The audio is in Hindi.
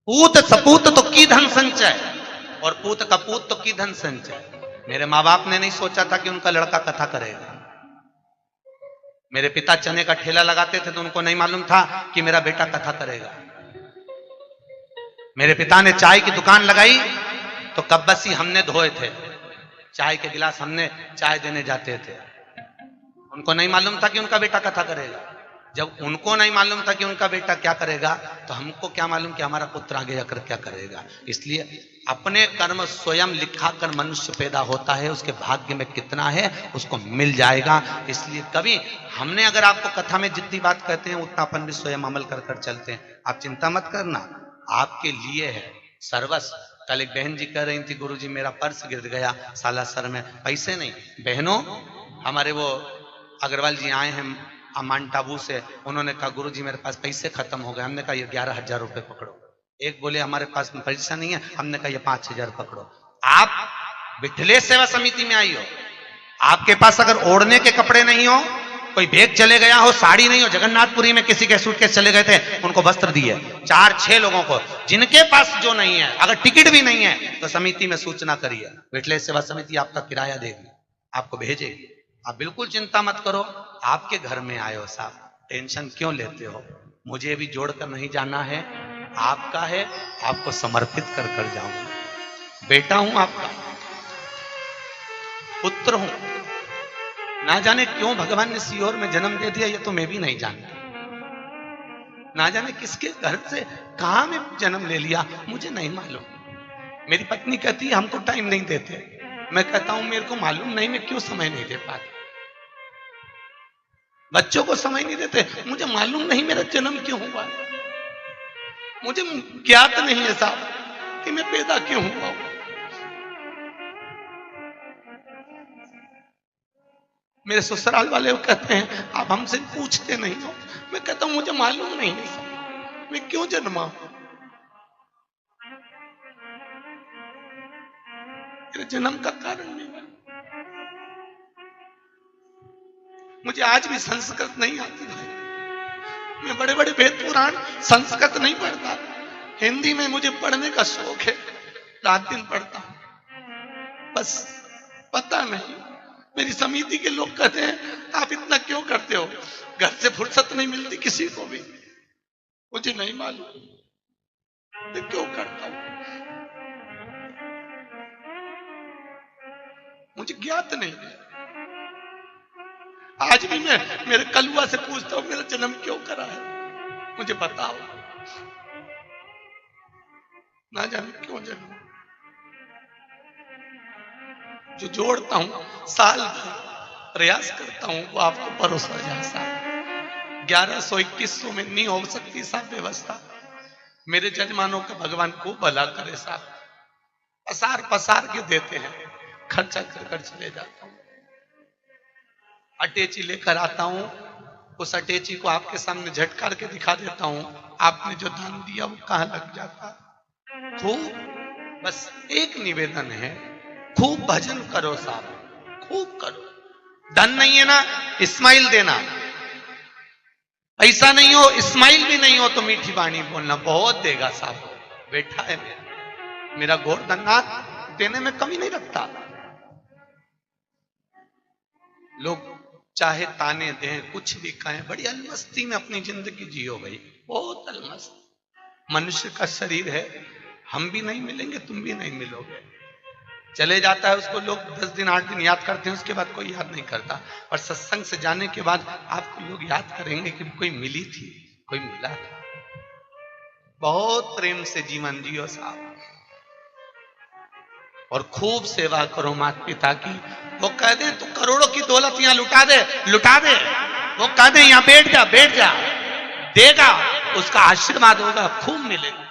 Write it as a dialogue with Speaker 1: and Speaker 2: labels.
Speaker 1: पूत सपूत तो की धन संचय, और पूत कपूत तो की धन संचय। मेरे माँ बाप ने नहीं सोचा था कि उनका लड़का कथा करेगा। मेरे पिता चने का ठेला लगाते थे तो उनको नहीं मालूम था कि मेरा बेटा कथा करेगा। मेरे पिता ने चाय की दुकान लगाई तो कब्बसी हमने धोए थे, चाय के गिलास हमने चाय देने जाते थे। उनको नहीं मालूम था कि उनका बेटा कथा करेगा। जब उनको नहीं मालूम था कि उनका बेटा क्या करेगा, तो हमको क्या मालूम कि हमारा पुत्र आगे जाकर क्या करेगा। इसलिए अपने कर्म स्वयं लिखा कर मनुष्य पैदा होता है, उसके भाग्य में कितना है उसको मिल जाएगा। इसलिए कभी हमने अगर आपको कथा में जितनी बात कहते हैं उतना अपन भी स्वयं अमल कर कर चलते हैं। आप चिंता मत करना, आपके लिए है सर्वस्व। कल एक बहन जी कह रही थी, गुरुजी मेरा पर्स गिर गया सालासर में, पैसे नहीं। बहनों, हमारे वो अग्रवाल जी आए हैं माउंट आबू से, उन्होंने कहा गुरुजी मेरे पास पैसे खत्म हो गए। हमने कहा ये 11,000 रुपए पकड़ो। एक बोले हमारे पास पैसा नहीं है, हमने कहा ये 5,000 पकड़ो। आप विठलेश सेवा समिति में आई हो, आपके पास अगर ओढ़ने के कपड़े नहीं हो, कोई बैग चले गया हो, साड़ी नहीं हो, जगन्नाथपुरी में किसी के सूटकेस चले गए थे, उनको वस्त्र दिए 4-6 लोगों को। जिनके पास जो नहीं है, अगर टिकट भी नहीं है तो समिति में सूचना करिए, विठलेश सेवा समिति आपका किराया देगी, आपको भेजेगी। आप बिल्कुल चिंता मत करो, आपके घर में आए हो साहब, टेंशन क्यों लेते हो। मुझे भी जोड़कर नहीं जाना है, आपका है, आपको समर्पित कर कर जाऊंगा। बेटा हूं आपका, पुत्र हूं। ना जाने क्यों भगवान ने सीहोर में जन्म दे दिया, ये तो मैं भी नहीं जानता। ना जाने किसके घर से कहां में जन्म ले लिया, मुझे नहीं मालूम। मेरी पत्नी कहती है हमको टाइम नहीं देते, मैं कहता हूं मेरे को मालूम नहीं, मैं क्यों समय नहीं दे पाता। बच्चों को समय नहीं देते, मुझे मालूम नहीं मेरा जन्म क्यों हुआ, मुझे ज्ञात नहीं है साहब कि मैं पैदा क्यों हुआ। मेरे ससुराल वाले कहते हैं आप हमसे पूछते नहीं हो, मैं कहता हूं मुझे मालूम नहीं है साहब मैं क्यों जन्मा हूं। मेरे जन्म का कारण नहीं है। मुझे आज भी संस्कृत नहीं आती भाई, मैं बड़े बड़े वेद पुराण संस्कृत नहीं पढ़ता, हिंदी में मुझे पढ़ने का शौक है, रात दिन पढ़ता हूं। बस पता नहीं, मेरी समिति के लोग कहते हैं आप इतना क्यों करते हो, घर से फुर्सत नहीं मिलती किसी को भी। मुझे नहीं मालूम मैं क्यों करता हूं, मुझे ज्ञात नहीं है। आज भी मैं मेरे कलुआ से पूछता हूं मेरा जन्म क्यों करा है, मुझे बताओ। ना जाने क्यों जन्म। जो जोड़ता हूं साल भर प्रयास करता हूं वो आपको परोसा जा साहब। 1100-2100 में नहीं हो सकती साहब व्यवस्था। मेरे जजमानों का भगवान को भला करे साहब, पसार पसार के देते हैं, खर्चा कर कर चले जाता हूं। अटैची लेकर आता हूं, उस अटैची को आपके सामने झटकार के दिखा देता हूं, आपने जो दान दिया वो कहां लग जाता। खूब बस एक निवेदन है, खूब भजन करो साहब, खूब करो। धन नहीं है ना, इस्माइल देना। पैसा नहीं हो, इस्माइल भी नहीं हो तो मीठी वाणी बोलना, बहुत देगा साहब। बेटा है मेरा गोवर्धननाथ, देने में कमी नहीं रखता। लोग चाहे ताने दें, कुछ भी कहें, बड़ी अलमस्ती में अपनी जिंदगी जियो भाई, बहुत अलमस्त। मनुष्य का शरीर है, हम भी नहीं मिलेंगे, तुम भी नहीं मिलोगे। चले जाता है उसको लोग 10 दिन 8 दिन याद करते हैं, उसके बाद कोई याद नहीं करता। और सत्संग से जाने के बाद आपको लोग याद करेंगे कि कोई मिली थी, कोई मिला था। बहुत प्रेम से जीवन जियो साहब, और खूब सेवा करो माता पिता की। वो कह दे तू करोड़ों की दौलत यहां लुटा दे, लुटा दे। वो कह दे यहां बैठ जा, बैठ जा, देगा, उसका आशीर्वाद होगा, खूब मिलेगा।